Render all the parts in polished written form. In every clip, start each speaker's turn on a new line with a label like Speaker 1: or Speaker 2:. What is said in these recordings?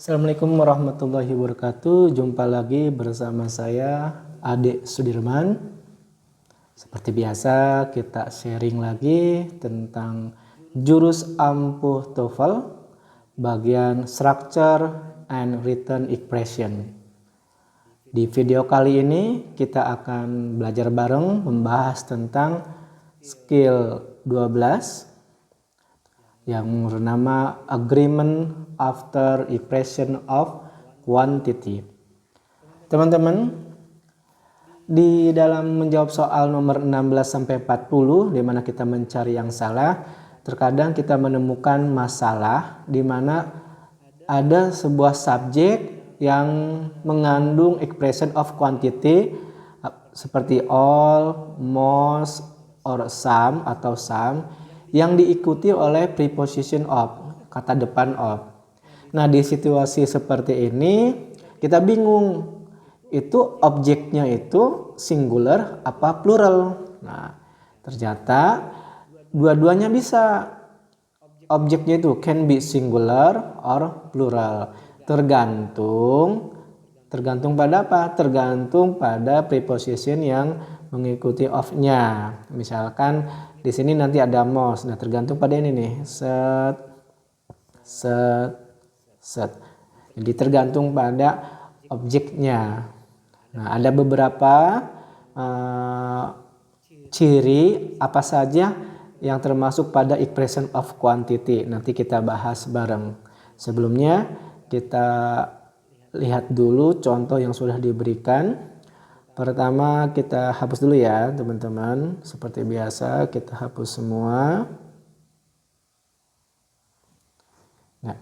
Speaker 1: Assalamualaikum warahmatullahi wabarakatuh. Jumpa lagi bersama saya Ade Sudirman. Seperti biasa kita sharing lagi tentang jurus ampuh TOEFL bagian Structure and Written Expression. Di video kali ini kita akan belajar bareng membahas tentang skill 12 yang bernama Agreement After Expression of Quantity. Teman-teman, di dalam menjawab soal nomor 16 sampai 40 di mana kita mencari yang salah, terkadang kita menemukan masalah di mana ada sebuah subjek yang mengandung expression of quantity seperti all, most, or some atau some yang diikuti oleh preposition of, kata depan of. Nah, di situasi seperti ini kita bingung itu objeknya itu singular apa plural. Nah, ternyata dua-duanya bisa. Objeknya itu can be singular or plural. Tergantung pada apa? Tergantung pada preposition yang mengikuti of-nya. Misalkan di sini nanti ada most. Nah, tergantung pada ini nih. Set. Jadi tergantung pada objeknya. Nah, ada beberapa ciri apa saja yang termasuk pada expression of quantity. Nanti kita bahas bareng. Sebelumnya kita lihat dulu contoh yang sudah diberikan. Pertama kita hapus dulu ya teman-teman. Seperti biasa kita hapus semua. Nah,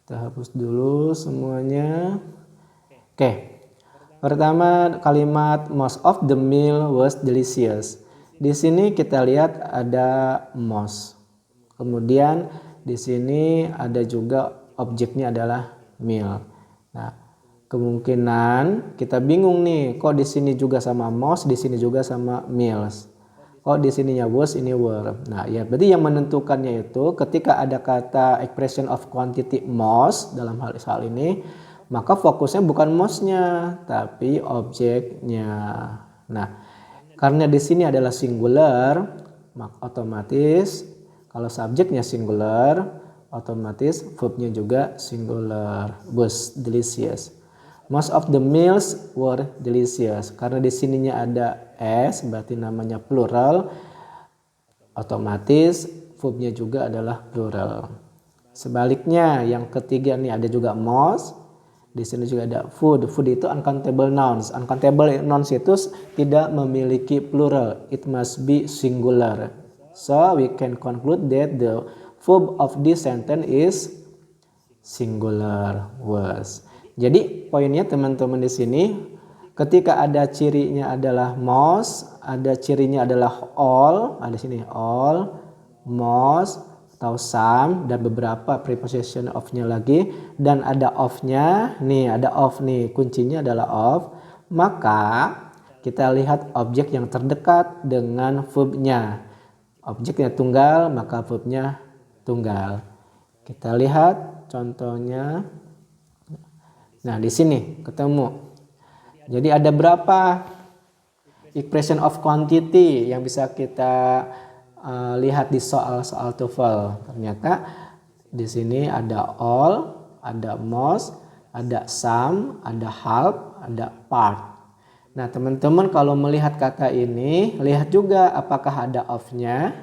Speaker 1: kita hapus dulu semuanya. Oke. Pertama kalimat most of the meal was delicious. Di sini kita lihat ada most. Kemudian di sini ada juga objeknya adalah meal. Nah, kemungkinan kita bingung nih, kok di sini juga sama most, di sini juga sama meals. Kok di sininya was, ini were. Nah, ya berarti yang menentukannya itu ketika ada kata expression of quantity most dalam hal ini, maka fokusnya bukan most-nya, tapi objeknya. Nah, karena di sini adalah singular, maka otomatis kalau subjeknya singular, otomatis verb-nya juga singular. Was delicious. Most of the meals were delicious. Karena di sininya ada s, berarti namanya plural. Otomatis verb-nya juga adalah plural. Sebaliknya yang ketiga nih ada juga most. Di sini juga ada food. Food itu uncountable nouns. Uncountable nouns itu tidak memiliki plural. It must be singular. So we can conclude that the verb of this sentence is singular was. Jadi poinnya teman-teman di sini ketika ada cirinya adalah most, ada cirinya adalah all, ada sini all, most atau some dan beberapa preposition of-nya lagi dan ada of-nya. Nih, ada of nih, kuncinya adalah of. Maka kita lihat objek yang terdekat dengan verb-nya. Objeknya tunggal, maka verb-nya tunggal. Kita lihat contohnya. Nah, di sini ketemu. Jadi ada berapa expression of quantity yang bisa kita lihat di soal-soal TOEFL. Ternyata di sini ada all, ada most, ada some, ada half, ada part. Nah, teman-teman kalau melihat kata ini, lihat juga apakah ada of-nya.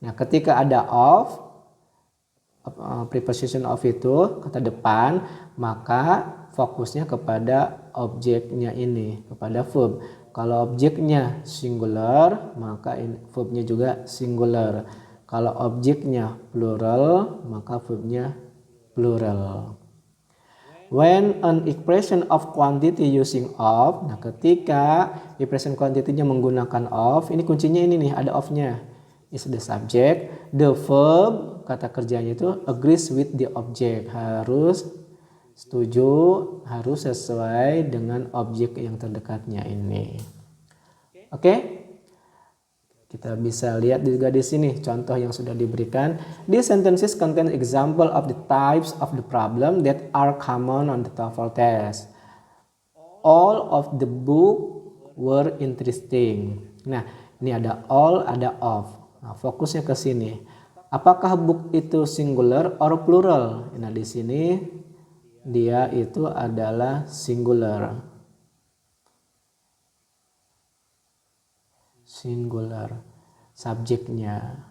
Speaker 1: Nah, ketika ada of, preposition of itu kata depan, maka fokusnya kepada objeknya ini, kepada verb. Kalau objeknya singular, maka verbnya juga singular. Kalau objeknya plural, maka verbnya plural. When an expression of quantity using of, nah ketika expression quantity-nya menggunakan of, ini kuncinya ini nih, ada of-nya. Is the subject, the verb, kata kerjanya itu agrees with the object, harus setuju, harus sesuai dengan objek yang terdekatnya ini. Oke? Kita bisa lihat juga di sini contoh yang sudah diberikan. These sentences contain example of the types of the problem that are common on the TOEFL test. All of the book were interesting. Nah, ini ada all, ada of. Nah, fokusnya ke sini. Apakah book itu singular or plural? Nah, di sini dia itu adalah singular. Singular. Subjeknya.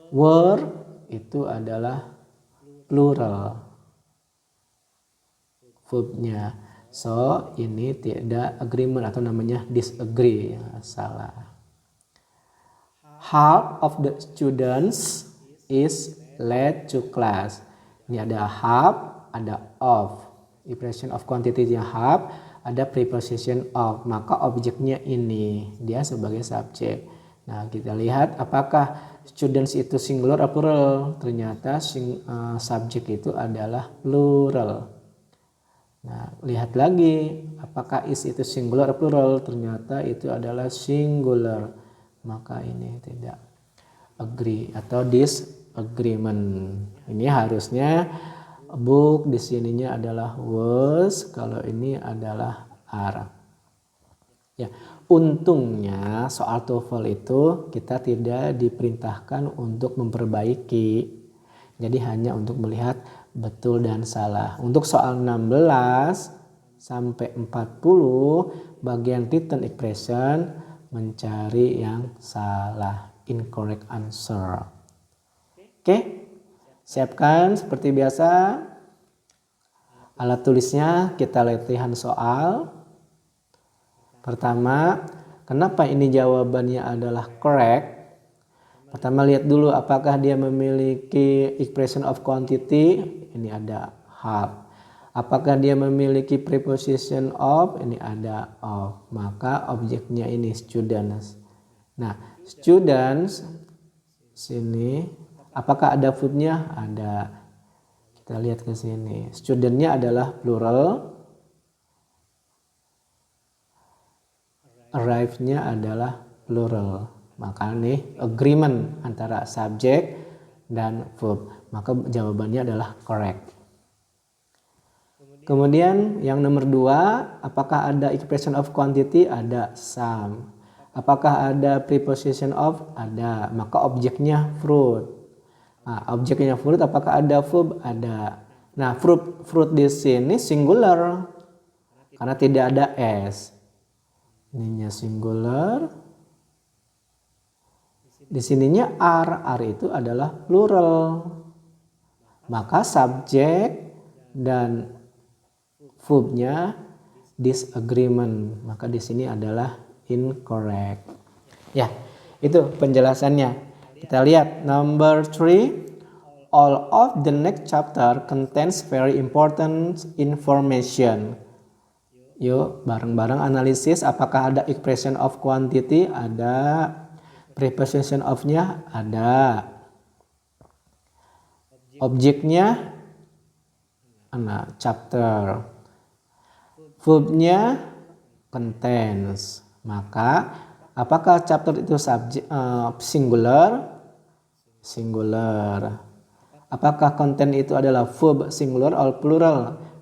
Speaker 1: Were itu adalah plural. Verbnya. So, ini tidak agreement atau namanya disagree. Ya, salah. Half of the students is late to class. Ini ada half, ada of. Expression of quantity-nya half, ada preposition of. Maka objeknya ini, dia sebagai subjek. Nah, kita lihat apakah students itu singular atau plural. Ternyata subjek itu adalah plural. Nah, lihat lagi apakah is itu singular atau plural. Ternyata itu adalah singular. Maka ini tidak agree atau disagreement. Ini harusnya book di sininya adalah was, kalau ini adalah are. Ya, untungnya soal TOEFL itu kita tidak diperintahkan untuk memperbaiki. Jadi hanya untuk melihat betul dan salah. Untuk soal 16 sampai 40 bagian written expression mencari yang salah, incorrect answer. Oke, siapkan seperti biasa alat tulisnya, kita latihan soal. Pertama, kenapa ini jawabannya adalah correct? Pertama, lihat dulu apakah dia memiliki expression of quantity, ini ada half. Apakah dia memiliki preposition of, ini ada of. Maka objeknya ini students. Nah, students sini apakah ada verbnya? Ada. Kita lihat ke sini. Studentnya adalah plural. Arrive-nya adalah plural. Maka nih agreement antara subjek dan verb. Maka jawabannya adalah correct. Kemudian yang nomor 2, apakah ada expression of quantity? Ada some. Apakah ada preposition of? Ada. Maka objeknya fruit. Nah, objeknya fruit, apakah ada verb? Ada. Nah, fruit di sini singular karena tidak ada s. Ininya singular. Di sininya are itu adalah plural. Maka subjek dan verbnya disagreement, maka di sini adalah incorrect. Ya, itu penjelasannya. Kita lihat number 3. All of the next chapter contains very important information. Yuk, bareng-bareng analisis apakah ada expression of quantity, ada preposition of-nya, ada. Objeknya chapter. Verbnya contains. Maka apakah chapter itu singular? Singular. Apakah content itu adalah verb singular atau plural?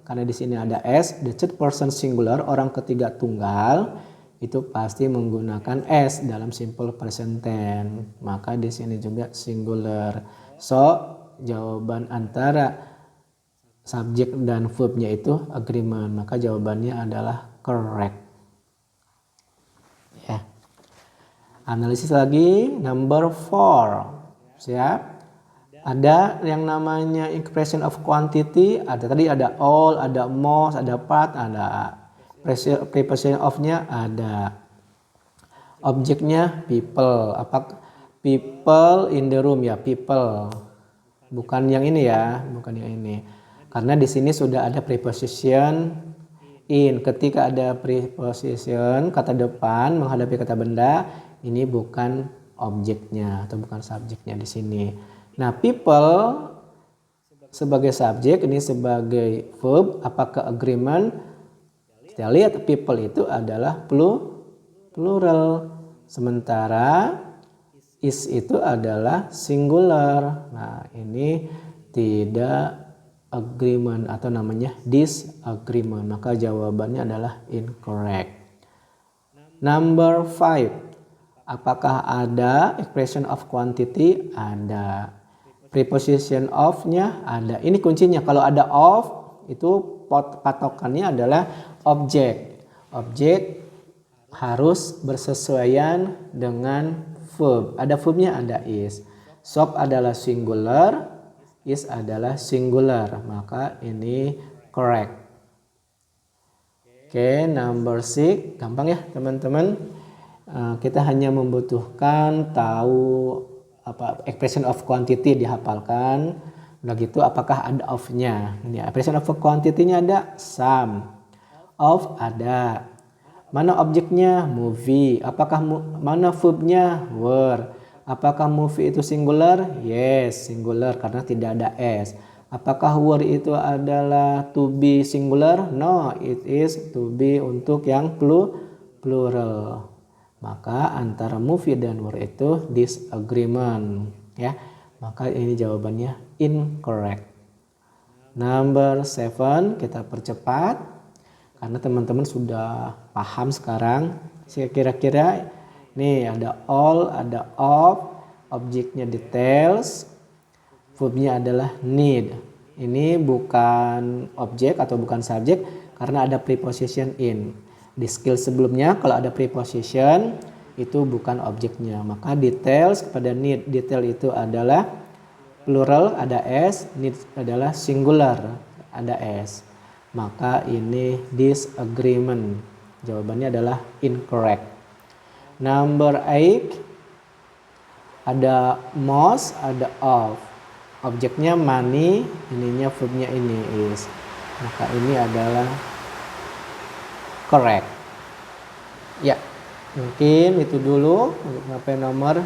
Speaker 1: Karena di sini ada s, the third person singular, orang ketiga tunggal, itu pasti menggunakan s dalam simple present tense. Maka di sini juga singular. So, jawaban antara subjek dan verbnya itu agreement, maka jawabannya adalah correct. Ya. Analisis lagi number 4. Siap? Ada yang namanya expression of quantity, tadi ada all, ada most, ada part, ada preposition of-nya, ada. Objeknya people. Apa people in the room ya, people. Bukan yang ini ya, bukan yang ini. Karena di sini sudah ada preposition in. Ketika ada preposition kata depan menghadapi kata benda, ini bukan objeknya atau bukan subjeknya di sini. Nah, people sebagai subjek, ini sebagai verb. Apakah agreement? Kita lihat people itu adalah plural. Sementara is itu adalah singular. Nah, ini tidak agreement atau namanya disagreement. Maka jawabannya adalah incorrect. Number 5. Apakah ada expression of quantity? Ada. Preposition of-nya ada. Ini kuncinya. Kalau ada of, itu patokannya adalah objek. Objek harus bersesuaian dengan verb. Ada verbnya, ada is. Shop adalah singular, is adalah singular. Maka ini correct. Oke, number 6. Gampang ya teman-teman. Kita hanya membutuhkan tahu apa expression of quantity dihafalkan. Udah gitu apakah ada of-nya? Ini expression of quantity-nya ada some. Of ada. Mana objeknya? Movie. Apakah mana verb-nya? Were. Apakah movie itu singular? Yes, singular karena tidak ada s. Apakah were itu adalah to be singular? No, it is to be untuk yang plural. Maka antara movie dan were itu disagreement, ya. Maka ini jawabannya incorrect. Number 7, kita percepat karena teman-teman sudah paham sekarang. Kira-kira nih ada all, ada of, objeknya details, verbnya adalah need. Ini bukan objek atau bukan subjek karena ada preposition in. Di skill sebelumnya kalau ada preposition itu bukan objeknya. Maka details kepada need. Detail itu adalah plural, ada s. Need adalah singular, ada s. Maka ini disagreement. Jawabannya adalah incorrect. Number 8. Ada most, ada of. Objeknya money, ininya verbnya ini is. Maka ini adalah correct. Ya, mungkin itu dulu sampai nomor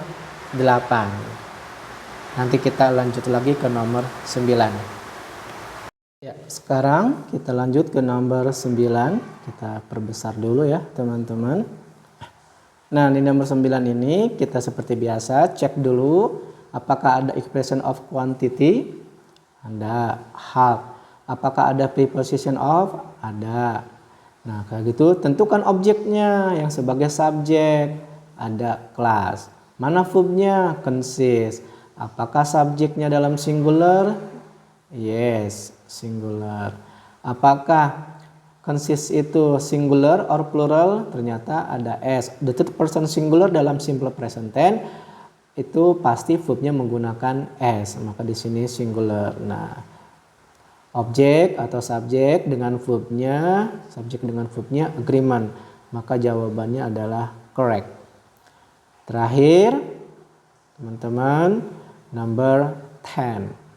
Speaker 1: 8. Nanti kita lanjut lagi ke nomor 9. Ya, sekarang kita lanjut ke nomor 9. Kita perbesar dulu ya, teman-teman. Nah, di nomor 9 ini kita seperti biasa cek dulu apakah ada expression of quantity? Ada. Have. Apakah ada preposition of? Ada. Nah, kayak gitu tentukan objeknya yang sebagai subjek. Ada class. Mana verbnya? Consist. Apakah subjeknya dalam singular? Yes, singular. Apakah consist itu singular or plural? Ternyata ada s. The third person singular dalam simple present tense itu pasti verbnya menggunakan s. Maka di sini singular. Nah, objek atau subjek dengan verbnya, subjek dengan verbnya agreement. Maka jawabannya adalah correct. Terakhir, teman-teman, number 10.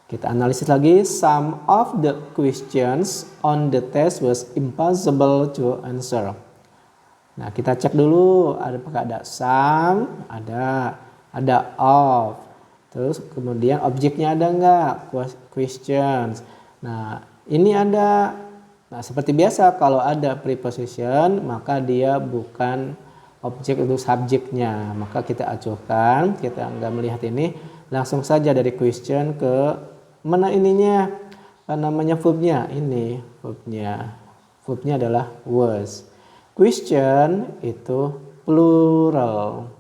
Speaker 1: Kita analisis lagi. Some of the questions on the test was impossible to answer. Nah, kita cek dulu apakah ada some, ada of. Terus kemudian objeknya ada enggak? Questions. Nah, ini ada. Nah, seperti biasa kalau ada preposition maka dia bukan objek untuk subjeknya. Maka kita acuhkan, kita enggak melihat ini, langsung saja dari question ke mana ininya? Namanya verbnya. Ini verbnya. Verbnya adalah was. Question itu plural.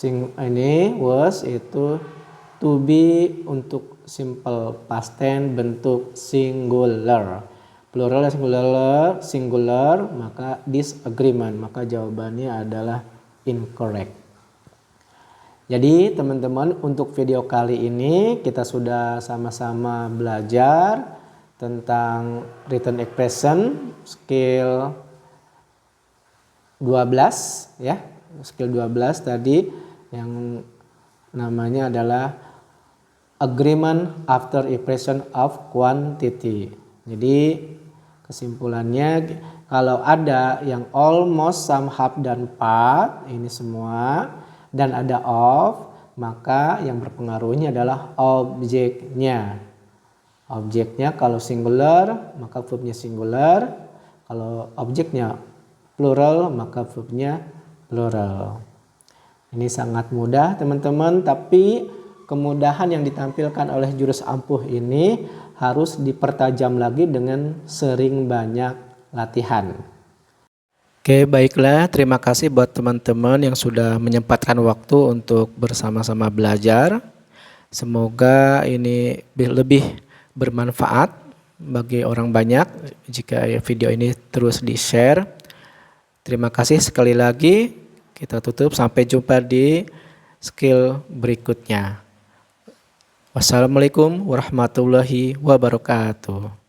Speaker 1: Ini was itu to be untuk simple past tense bentuk singular. Plural singular, maka disagreement. Maka jawabannya adalah incorrect. Jadi teman-teman, untuk video kali ini kita sudah sama-sama belajar tentang written expression skill 12 ya. Skill 12 tadi yang namanya adalah agreement after expression of quantity. Jadi kesimpulannya kalau ada yang almost, some, half, dan part ini semua dan ada of, maka yang berpengaruhnya adalah objeknya. Objeknya kalau singular maka verbnya singular, kalau objeknya plural maka verbnya plural. Ini sangat mudah teman-teman, tapi kemudahan yang ditampilkan oleh jurus ampuh ini harus dipertajam lagi dengan sering banyak latihan. Oke, baiklah, terima kasih buat teman-teman yang sudah menyempatkan waktu untuk bersama-sama belajar. Semoga ini lebih bermanfaat bagi orang banyak jika video ini terus di-share. Terima kasih sekali lagi. Kita tutup, sampai jumpa di skill berikutnya. Wassalamualaikum warahmatullahi wabarakatuh.